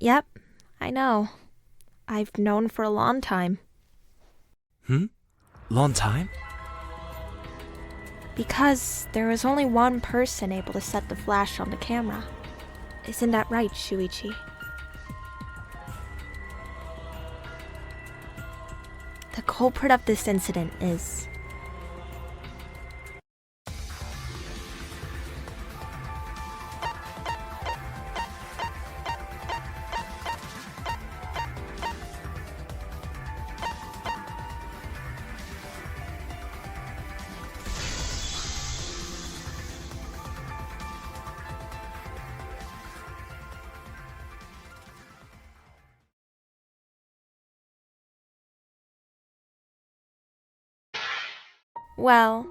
Yep, I know. I've known for a long time. Long time? Because there was only one person able to set the flash on the camera. Isn't that right, Shuichi? The culprit of this incident is... Well,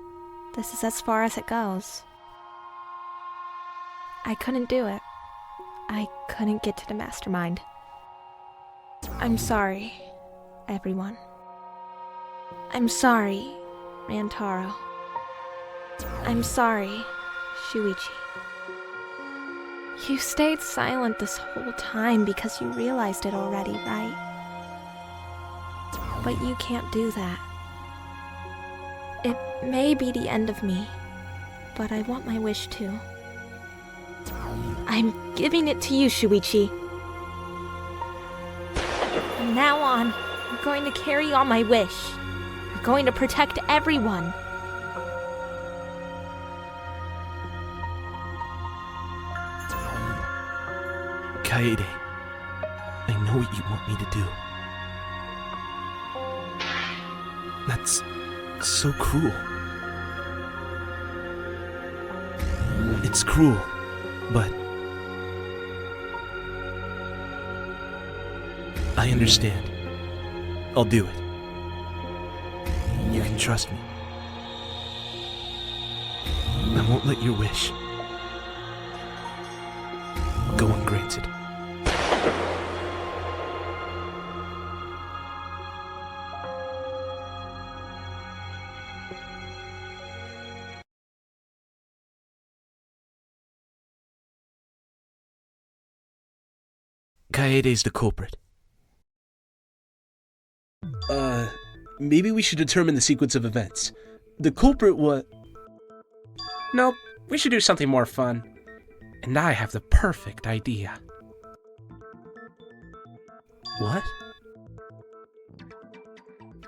this is as far as it goes. I couldn't do it. I couldn't get to the mastermind. I'm sorry, everyone. I'm sorry, Rantaro. I'm sorry, Shuichi. You stayed silent this whole time because you realized it already, right? But you can't do that. It may be the end of me, but I want my wish too. I'm giving it to you, Shuichi. From now on, I'm going to carry on my wish. I'm going to protect everyone. Kaede, I know what you want me to do. That's so cruel. It's cruel, but I understand. I'll do it. You can trust me. I won't let your wish go ungranted. Kaede's the culprit. Maybe we should determine the sequence of events. The culprit Nope, we should do something more fun. And I have the perfect idea. What?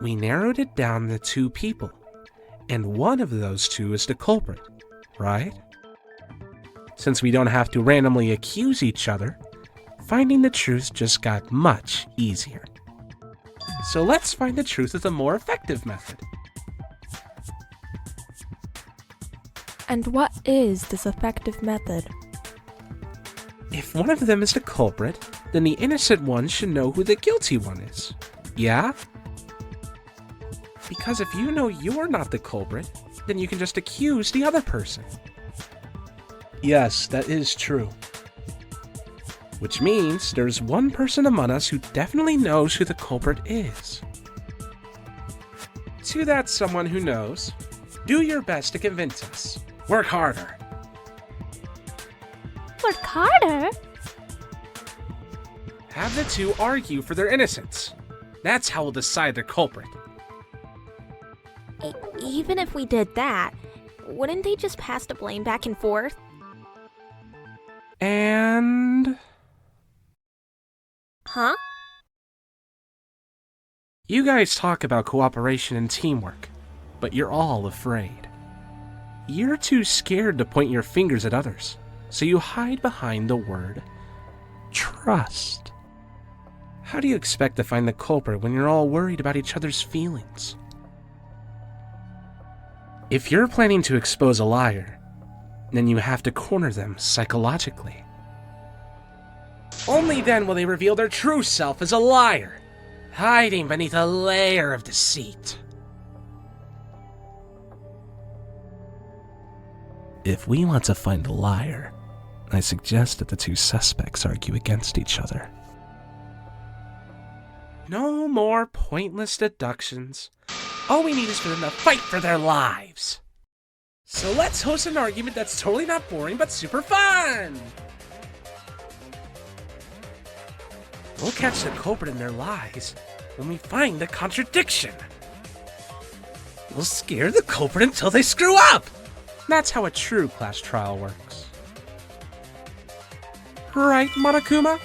We narrowed it down to 2 people, and one of those 2 is the culprit, right? Since we don't have to randomly accuse each other, finding the truth just got much easier. So let's find the truth with a more effective method. And what is this effective method? If one of them is the culprit, then the innocent one should know who the guilty one is. Yeah? Because if you know you're not the culprit, then you can just accuse the other person. Yes, that is true. Which means there's one person among us who definitely knows who the culprit is. To that someone who knows, do your best to convince us. Work harder. Work harder? Have the 2 argue for their innocence. That's how we'll decide the culprit. Even if we did that, wouldn't they just pass the blame back and forth? And... Huh? You guys talk about cooperation and teamwork, but you're all afraid. You're too scared to point your fingers at others, so you hide behind the word trust. How do you expect to find the culprit when you're all worried about each other's feelings? If you're planning to expose a liar, then you have to corner them psychologically. Only then will they reveal their true self as a liar, hiding beneath a layer of deceit. If we want to find a liar, I suggest that the 2 suspects argue against each other. No more pointless deductions. All we need is for them to fight for their lives. So let's host an argument that's totally not boring but super fun! We'll catch the culprit in their lies when we find the contradiction. We'll scare the culprit until they screw up! That's how a true class trial works. Right, Monokuma?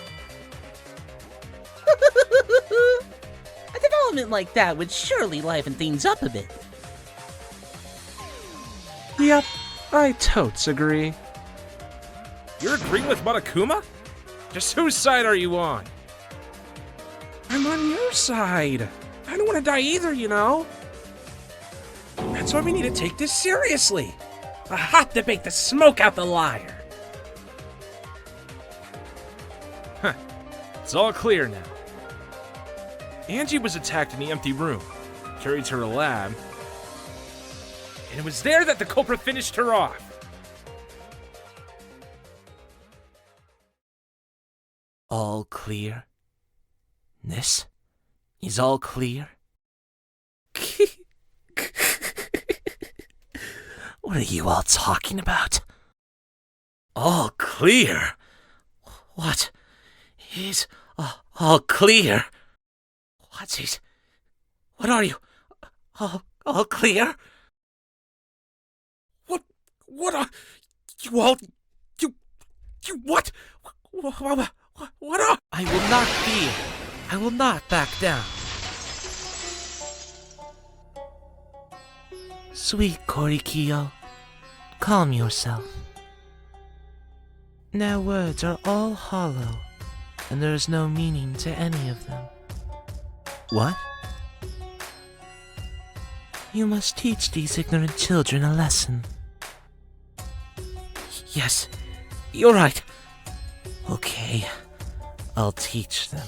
A development like that would surely liven things up a bit. Yep, I totes agree. You're agreeing with Monokuma? Just whose side are you on? I'm on your side. I don't want to die either, you know. That's why we need to take this seriously. A hot debate to smoke out the liar. Huh. It's all clear now. Angie was attacked in the empty room, carried to her lab, and it was there that the culprit finished her off. All clear? This is all clear? What are you all talking about? All clear? What is all clear? What are you? All clear? What are you all? You what? What are? I will not fear. I will not back down. Sweet Korikiyo, calm yourself. Their words are all hollow, and there is no meaning to any of them. What? You must teach these ignorant children a lesson. Yes, you're right. Okay, I'll teach them.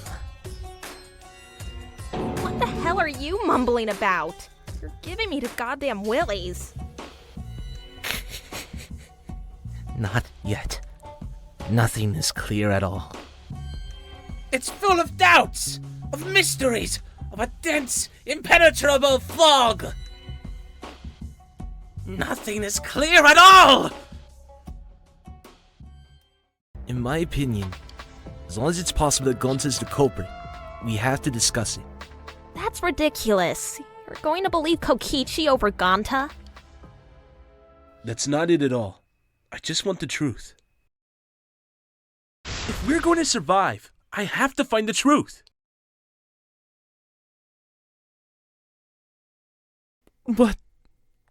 What the hell are you mumbling about? You're giving me the goddamn willies. Not yet. Nothing is clear at all. It's full of doubts, of mysteries, of a dense, impenetrable fog. Nothing is clear at all! In my opinion, as long as it's possible that Gonta is the culprit, we have to discuss it. That's ridiculous. You're going to believe Kokichi over Gonta? That's not it at all. I just want the truth. If we're going to survive, I have to find the truth. But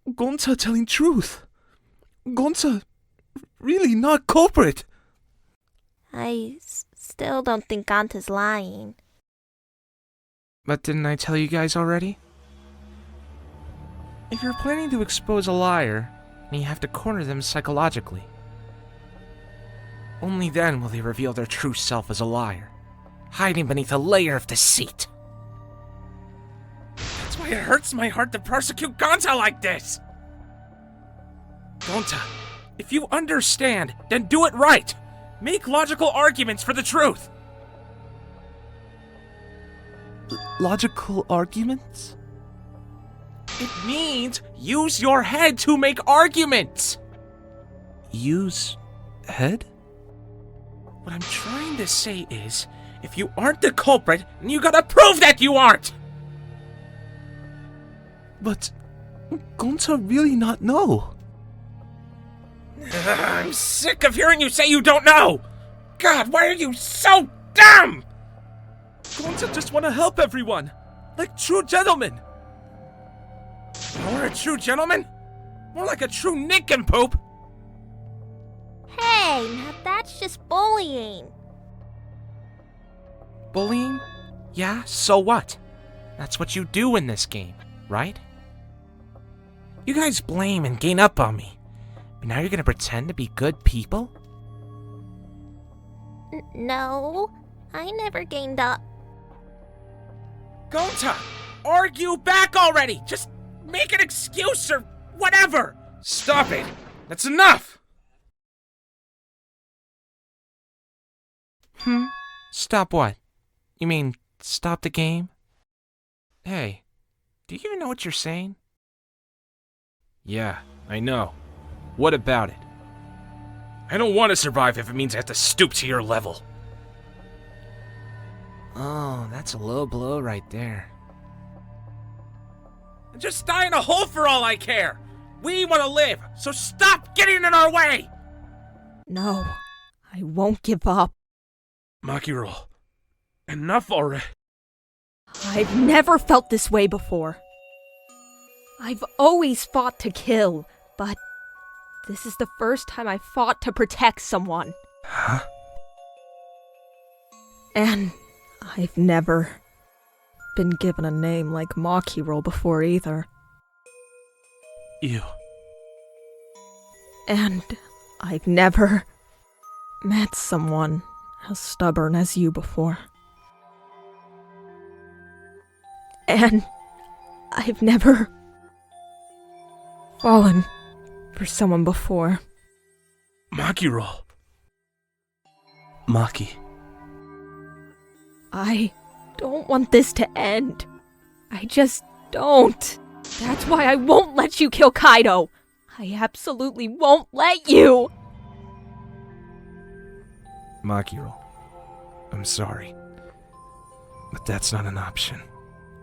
Gonta telling truth. Gonta really not culprit. I still don't think Gonta's lying. But didn't I tell you guys already? If you're planning to expose a liar, then you have to corner them psychologically. Only then will they reveal their true self as a liar, hiding beneath a layer of deceit. That's why it hurts my heart to prosecute Gonta like this! Gonta, if you understand, then do it right! Make logical arguments for the truth! Logical arguments? It means use your head to make arguments! Use head? What I'm trying to say is, if you aren't the culprit, then you gotta prove that you aren't! But Gonta really not know. I'm sick of hearing you say you don't know! God, why are you so dumb? Gonta just want to help everyone, like true gentlemen. You're a true gentleman? More like a true nincompoop! Hey, now that's just bullying. Bullying? Yeah, so what? That's what you do in this game, right? You guys blame and gain up on me, but now you're gonna pretend to be good people? No, I never gained up. Gonta, argue back already! Just make an excuse or whatever! Stop it! That's enough! Stop what? You mean, stop the game? Hey, do you even know what you're saying? Yeah, I know. What about it? I don't want to survive if it means I have to stoop to your level. Oh, that's a low blow right there. Just die in a hole for all I care. We want to live, so stop getting in our way. No, I won't give up. Makiro, enough already. I've never felt this way before. I've always fought to kill, but this is the first time I've fought to protect someone. Huh? And I've never been given a name like Makiro before either. You. And I've never met someone as stubborn as you before. And I've never fallen for someone before. Makiro. Maki. I don't want this to end. I just don't. That's why I won't let you kill Kaido. I absolutely won't let you. Makiro. I'm sorry. But that's not an option.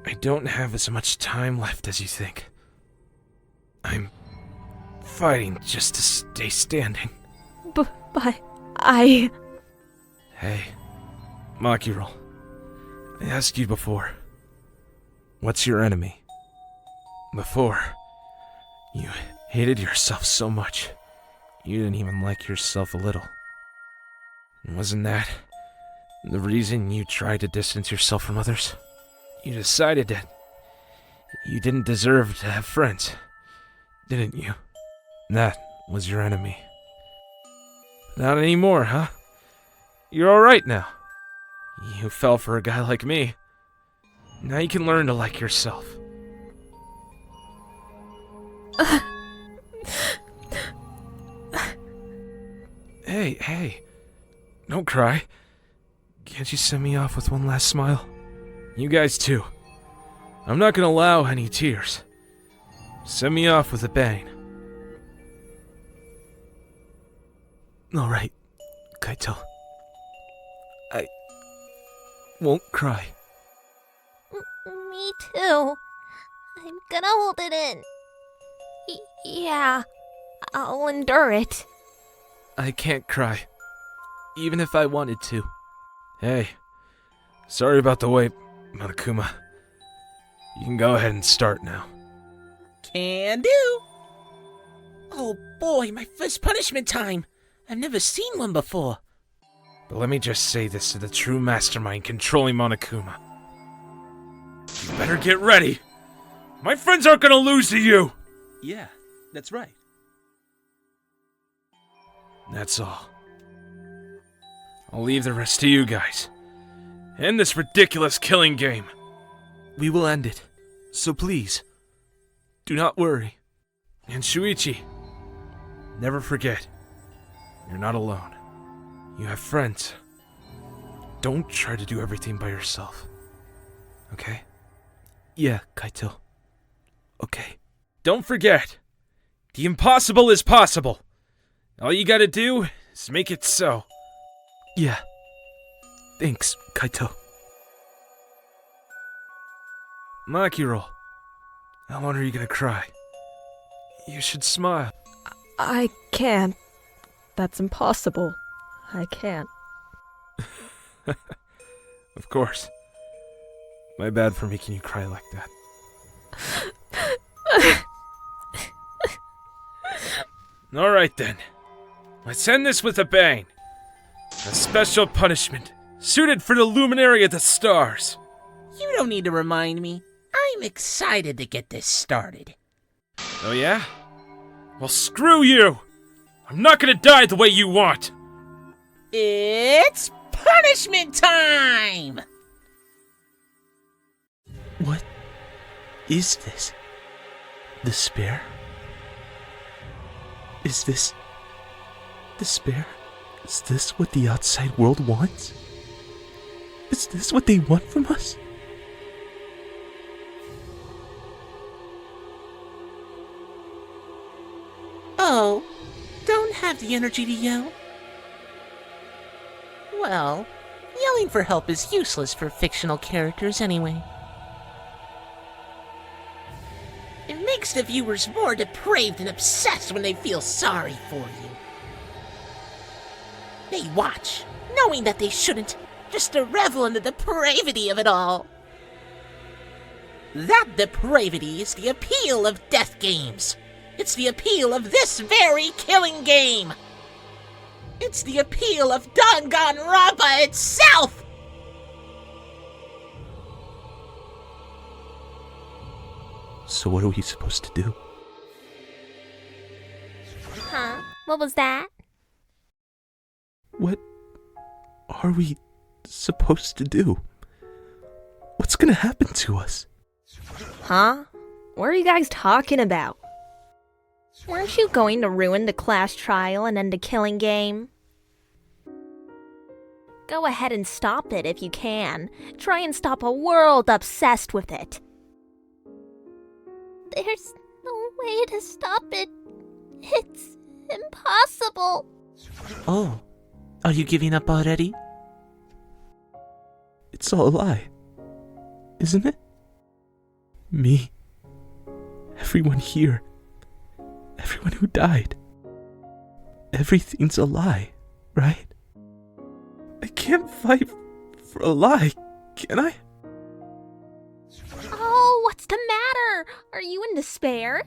I don't have as much time left as you think. I'm fighting just to stay standing. But I... Hey, Makiro. I asked you before. What's your enemy? Before, you hated yourself so much, you didn't even like yourself a little. And wasn't that the reason you tried to distance yourself from others? You decided that you didn't deserve to have friends, didn't you? That was your enemy. Not anymore, huh? You're alright now. You fell for a guy like me. Now you can learn to like yourself. Hey. Don't cry. Can't you send me off with one last smile? You guys too. I'm not gonna allow any tears. Send me off with a bang. Alright, Kaito. I won't cry. Me too. I'm gonna hold it in. Yeah, I'll endure it. I can't cry. Even if I wanted to. Hey, sorry about the wait, Monokuma. You can go ahead and start now. Can do. Oh boy, my first punishment time. I've never seen one before. But let me just say this to the true mastermind controlling Monokuma. You better get ready. My friends aren't gonna lose to you. Yeah, that's right. That's all. I'll leave the rest to you guys. End this ridiculous killing game. We will end it. So please, do not worry. And Shuichi, never forget, you're not alone. You have friends. Don't try to do everything by yourself. Okay? Yeah, Kaito. Okay. Don't forget, the impossible is possible. All you gotta do is make it so. Yeah. Thanks, Kaito. Makiro, how long are you gonna cry? You should smile. I can't. That's impossible. I can't. Of course. My bad for making you cry like that. Alright then. Let's end this with a bang. A special punishment, suited for the luminary of the stars. You don't need to remind me. I'm excited to get this started. Oh yeah? Well, screw you! I'm not gonna die the way you want! It's punishment time! What is this? Despair? Is this despair? Is this what the outside world wants? Is this what they want from us? Oh, don't have the energy to yell? Well, Yelling for help is useless for fictional characters anyway. It makes the viewers more depraved and obsessed when they feel sorry for you. They watch, knowing that they shouldn't, just to revel in the depravity of it all. That depravity is the appeal of death games. It's the appeal of this very killing game. It's the appeal of Danganronpa itself! So what are we supposed to do? Huh? What was that? What are we supposed to do? What's gonna happen to us? Huh? What are you guys talking about? Weren't you going to ruin the class trial and end the killing game? Go ahead and stop it if you can. Try and stop a world obsessed with it. There's no way to stop it. It's impossible. Oh, are you giving up already? It's all a lie, isn't it? Me, everyone here, everyone who died. Everything's a lie, right? I can't fight for a lie, can I? Oh, what's the matter? Are you in despair?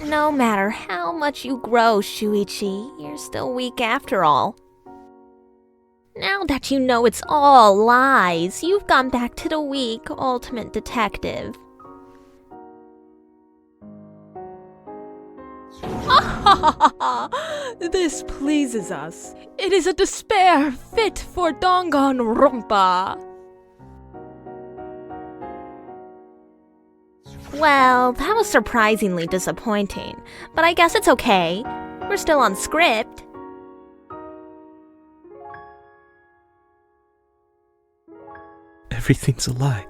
No matter how much you grow, Shuichi, you're still weak after all. Now that you know it's all lies, you've gone back to the weak ultimate detective. This pleases us. It is a despair fit for Danganronpa. Well, that was surprisingly disappointing, but I guess it's okay. We're still on script. Everything's a lie.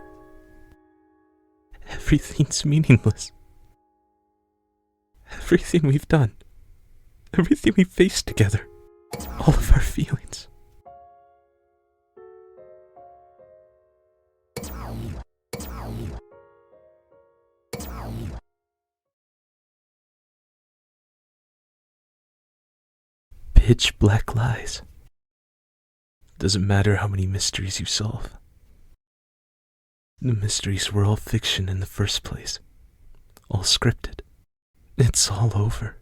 Everything's meaningless. Everything we've done. Everything we faced together. All of our feelings. Pitch black lies. Doesn't matter how many mysteries you solve. The mysteries were all fiction in the first place. All scripted. It's all over.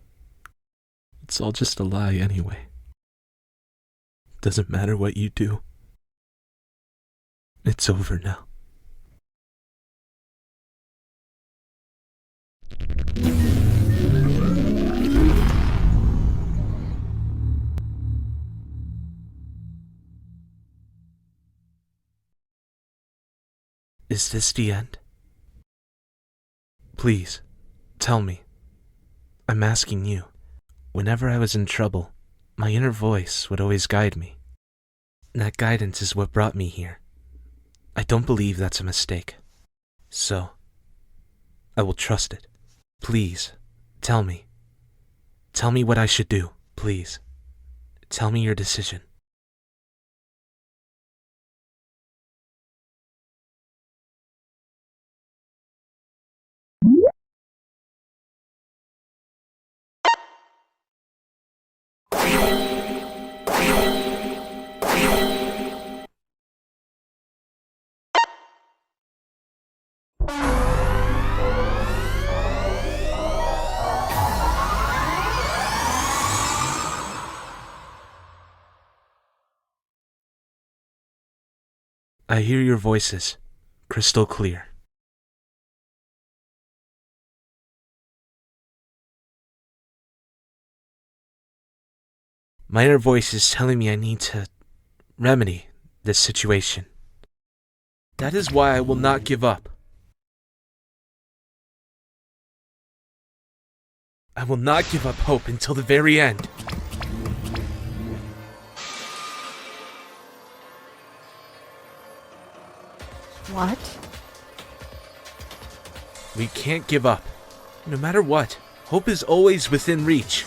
It's all just a lie anyway. Doesn't matter what you do. It's over now. Is this the end? Please, tell me. I'm asking you. Whenever I was in trouble, my inner voice would always guide me. That guidance is what brought me here. I don't believe that's a mistake. So, I will trust it. Please, tell me. Tell me what I should do, please. Tell me your decision. I hear your voices, crystal clear. My inner voice is telling me I need to remedy this situation. That is why I will not give up. I will not give up hope until the very end. What? We can't give up. No matter what, hope is always within reach.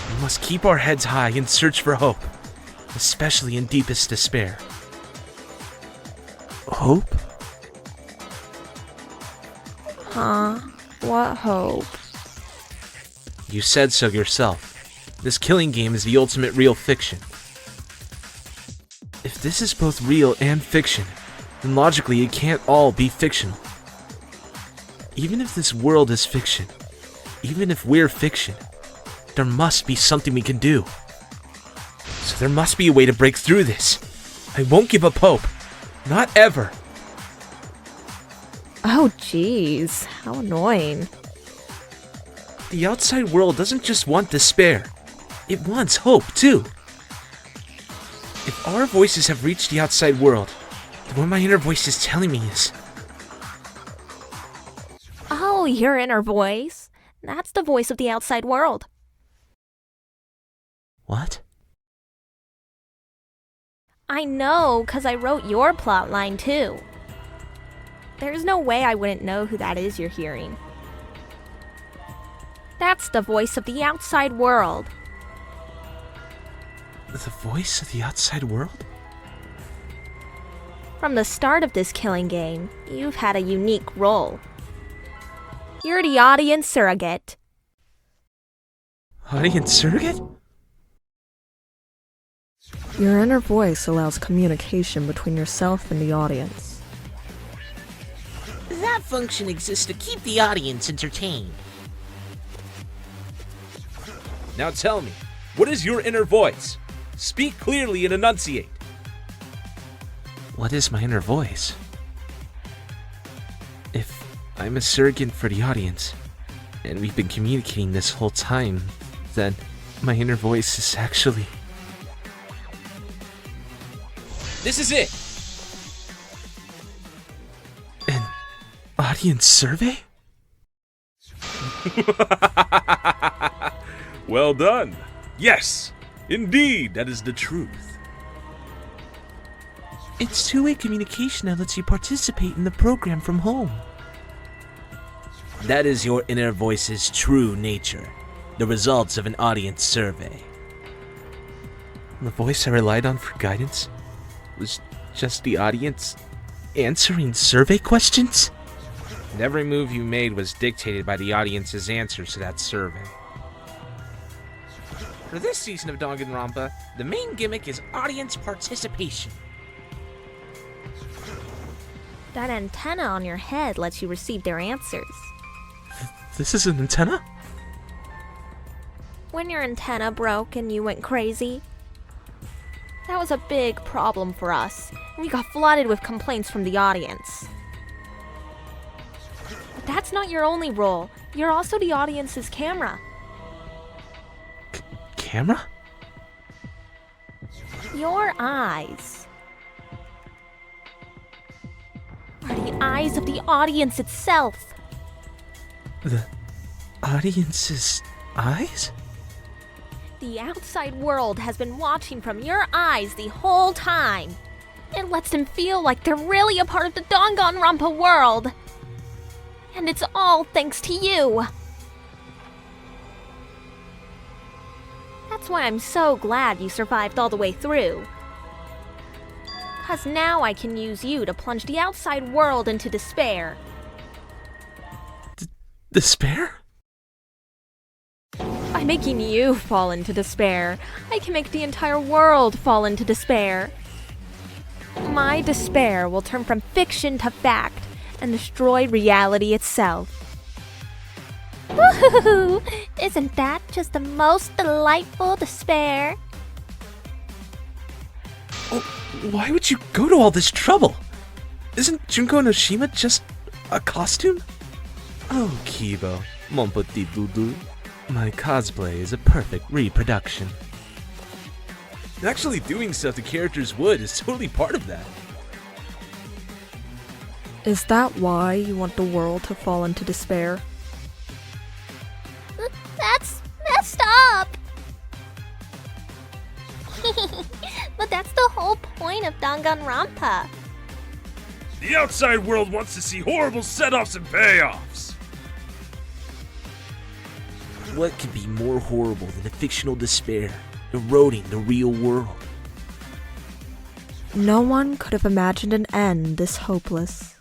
We must keep our heads high and search for hope. especially in deepest despair. Hope? Huh? What hope? You said so yourself. This killing game is the ultimate real fiction. If this is both real and fiction, then logically it can't all be fictional. Even if this world is fiction, even if we're fiction, there must be something we can do. So there must be a way to break through this. I won't give up hope. Not ever. Oh, jeez. How annoying. The outside world doesn't just want despair. It wants hope, too. If our voices have reached the outside world, then what my inner voice is telling me is... Oh, your inner voice. That's the voice of the outside world. What? I know, 'cause I wrote your plotline too. There's no way I wouldn't know who that is you're hearing. That's the voice of the outside world. The voice of the outside world? From the start of this killing game, you've had a unique role. You're the audience surrogate. Audience surrogate? Your inner voice allows communication between yourself and the audience. That function exists to keep the audience entertained. Now tell me, what is your inner voice? Speak clearly and enunciate. What is my inner voice? If I'm a surrogate for the audience, and we've been communicating this whole time, then my inner voice is actually... This is it. An audience survey? Well done. Yes, indeed, that is the truth. It's two-way communication that lets you participate in the program from home. That is your inner voice's true nature, the results of an audience survey. The voice I relied on for guidance was just the audience answering survey questions? And every move you made was dictated by the audience's answers to that survey. For this season of Danganronpa, the main gimmick is audience participation. That antenna on your head lets you receive their answers. This is an antenna? When your antenna broke and you went crazy, that was a big problem for us, and we got flooded with complaints from the audience. But that's not your only role. You're also the audience's camera. Camera? Your eyes are the eyes of the audience itself. The audience's eyes? The outside world has been watching from your eyes the whole time. It lets them feel like they're really a part of the Danganronpa world. And it's all thanks to you. That's why I'm so glad you survived all the way through. 'Cause now I can use you to plunge the outside world into despair. Despair? By making you fall into despair, I can make the entire world fall into despair. My despair will turn from fiction to fact and destroy reality itself. Woohoo! Isn't that just the most delightful despair? Oh, why would you go to all this trouble? Isn't Junko Noshima just a costume? Oh, Kibo, mon petit doudou. My cosplay is a perfect reproduction. Actually doing stuff the characters would is totally part of that. Is that why you want the world to fall into despair? That's messed up! But that's the whole point of Danganronpa. The outside world wants to see horrible set-offs and payoffs. What could be more horrible than a fictional despair eroding the real world? No one could have imagined an end this hopeless.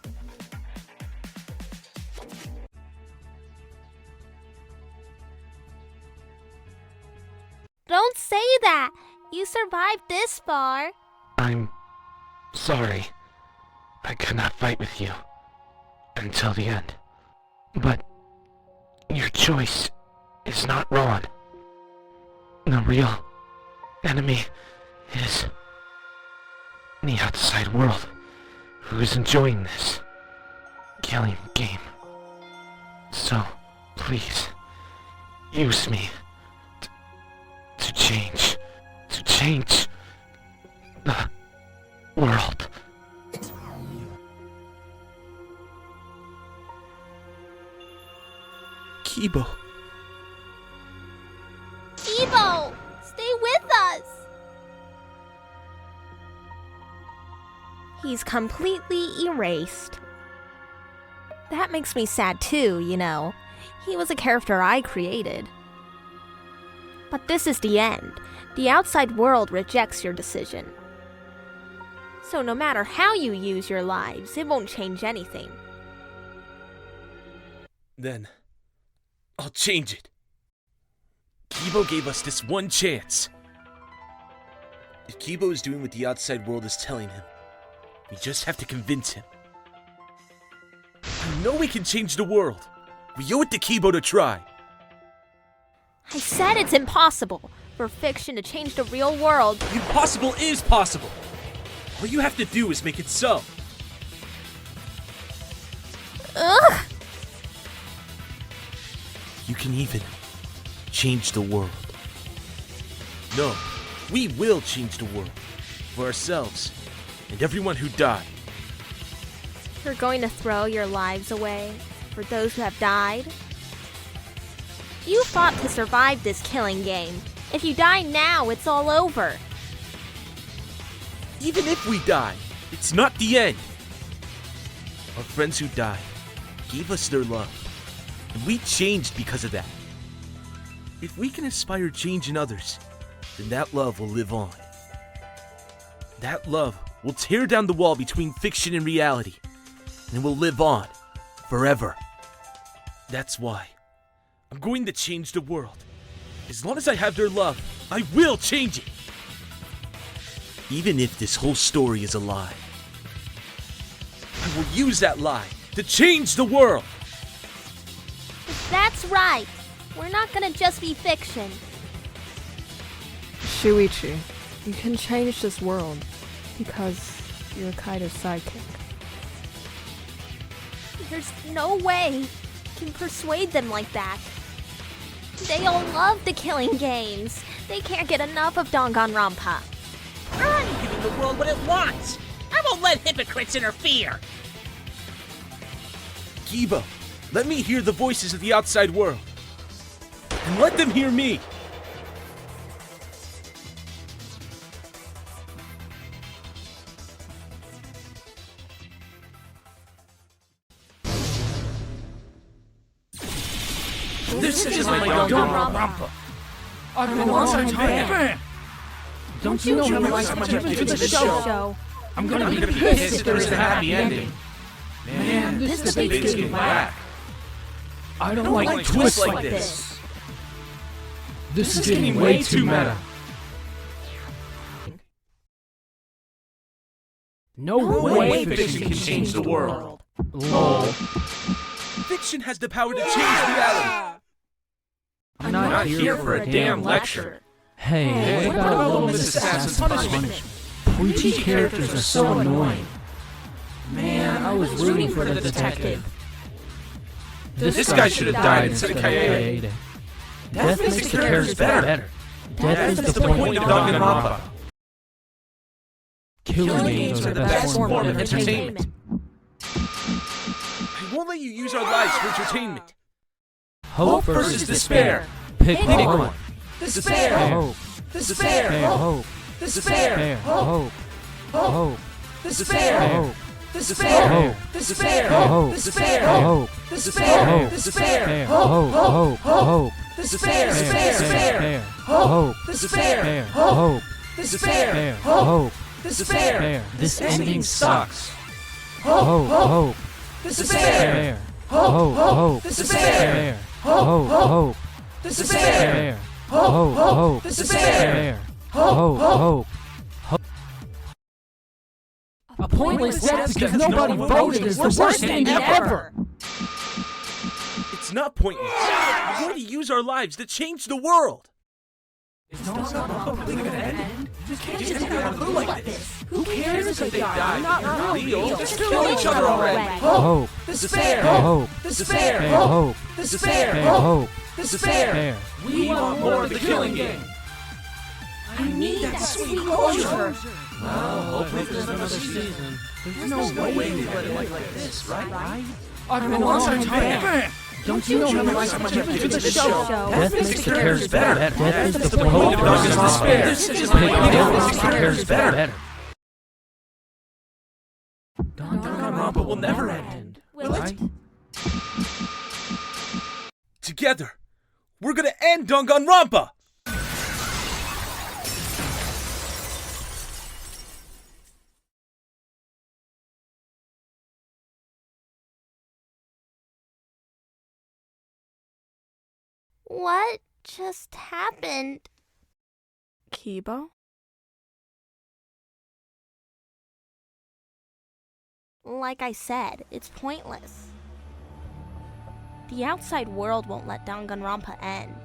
Don't say that! You survived this far. I'm sorry. I could not fight with you until the end. But your choice is not wrong. The real enemy is the outside world, who is enjoying this killing game. So, please, use me to change the world. Kibo. Evo! Stay with us! He's completely erased. That makes me sad too, you know. He was a character I created. But this is the end. The outside world rejects your decision. So no matter how you use your lives, it won't change anything. Then, I'll change it. Kibo gave us this one chance. If Kibo is doing what the outside world is telling him, we just have to convince him. I know we can change the world. We owe it to Kibo to try. I said it's impossible for fiction to change the real world. The impossible is possible. All you have to do is make it so. Ugh! You can even change the world. No, we will change the world. For ourselves and everyone who died. You're going to throw your lives away for those who have died? You fought to survive this killing game. If you die now, it's all over. Even if we die, it's not the end. Our friends who died gave us their love, and we changed because of that. If we can inspire change in others, then that love will live on. That love will tear down the wall between fiction and reality, and it will live on forever. That's why I'm going to change the world. As long as I have their love, I will change it. Even if this whole story is a lie, I will use that lie to change the world. That's right. We're not gonna just be fiction. Shuichi, you can change this world because you're Kaido's sidekick. There's no way you can persuade them like that. They all love the killing games. They can't get enough of Danganronpa. I'm giving the world what it wants. I won't let hypocrites interfere. Kibo, let me hear the voices of the outside world. And let them hear me. This is my Danganronpa. I've been a long-time fan. Don't you know how much I've given to the show? I'm gonna be pissed if there is a happy ending. Man, this debate's getting whack. I don't like twists like this. This is getting way too meta. No way fiction can change the world. Lol. Fiction has the power to change reality. I'm not here for a damn lecture. Hey, What about Little Miss Assassin's Punishment? Preachy characters are so annoying. Man, I was rooting for the detective. This guy should have died instead of Kaede. Death makes the characters better. Death is the point of Danganronpa. Killing games are the best form of entertainment. I won't let you use our lives for entertainment. Hope versus despair. Pick Pick one. Despair. Hope. Despair. Hope. Despair. Hope. Hope. Despair. Hope. Despair. Despair. Hope. Despair. Hope. Despair. Hope. Despair. Hope. Hope. Hope. Despair. Despair. Hope. Despair. Hope. Despair. Hope. Despair. Hope. Despair. This ending sucks. Hope. Despair. Hope. Despair. Hope. Despair. Hope. Despair. Hope. A pointless death because nobody voted is the worst ending ever. It's not pointless. We're going to use our lives to change the world. Is Dangan really gonna end? You can't just have a blue like this. Who cares if they die? Not real. Just kill each other already. Hope. Despair. Hope. Despair. Hope. Despair. Hope. Despair. We want more of the killing game. I need that sweet closure. Well, hopefully there's another season. There's no way we let it like this, right? I've been a long-time fan. Don't you know how much I've given to the show? Death makes the characters better. Death is the point of Dangan's despair. Death makes the characters better. Danganronpa will never end. Will it? Together, we're going to end Danganronpa! What just happened? Kiba? Like I said, it's pointless. The outside world won't let Danganronpa end.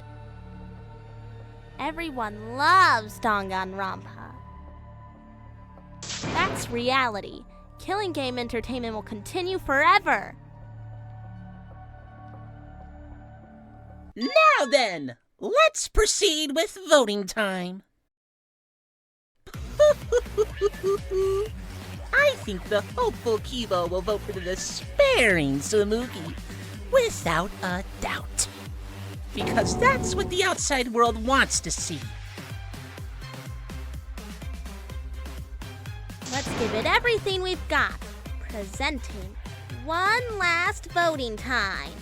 Everyone loves Danganronpa. That's reality. Killing game entertainment will continue forever. Now then, let's proceed with voting time. I think the hopeful Kibo will vote for the despairing Tsumugi, without a doubt. Because that's what the outside world wants to see. Let's give it everything we've got. Presenting one last voting time.